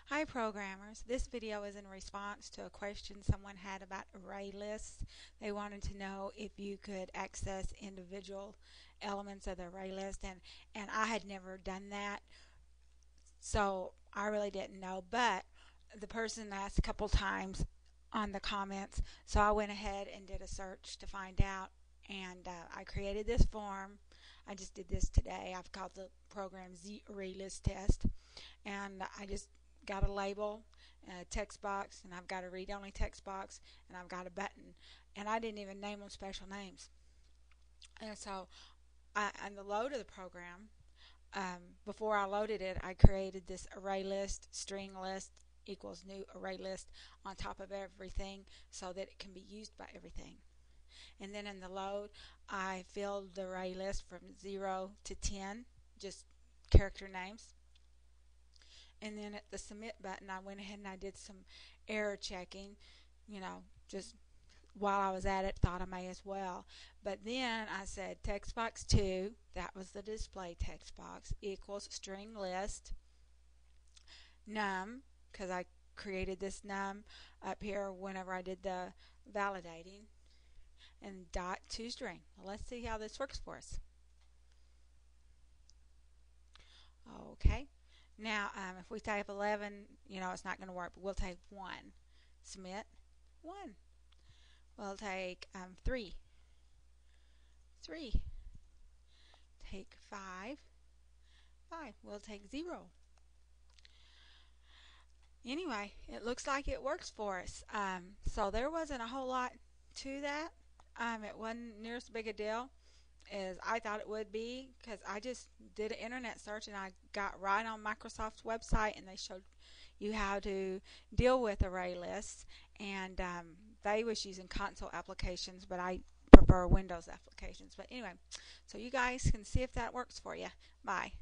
Hi programmers, this video is in response to a question someone had about array lists. They wanted to know if you could access individual elements of the array list, and I had never done that, so I really didn't know, but the person asked a couple times on the comments, so I went ahead and did a search to find out, and I created this form. I just did this today. I've called the program Z Array List Test, and I just got a label, a text box, and I've got a read-only text box, and I've got a button, and I didn't even name them special names. And so on the load of the program, before I loaded it, I created this array list, string list equals new array list on top of everything so that it can be used by everything. And then in the load, I filled the array list from 0 to 10, just character names. And then at the submit button, I went ahead and I did some error checking, just while I was at it, thought I may as well. But then I said text box 2, that was the display text box, equals string list num, because I created this num up here whenever I did the validating, and dot to string. Well, let's see how this works for us. Okay. Now, if we type 11, it's not going to work, but we'll type 1. Submit 1. We'll take 3. 3. Take 5. 5. We'll take 0. Anyway, it looks like it works for us. So there wasn't a whole lot to that. It wasn't near as big a deal as I thought it would be, because I just did an internet search and I got right on Microsoft's website, and they showed you how to deal with array lists, and they was using console applications, but I prefer Windows applications. But anyway, so you guys can see if that works for you. Bye.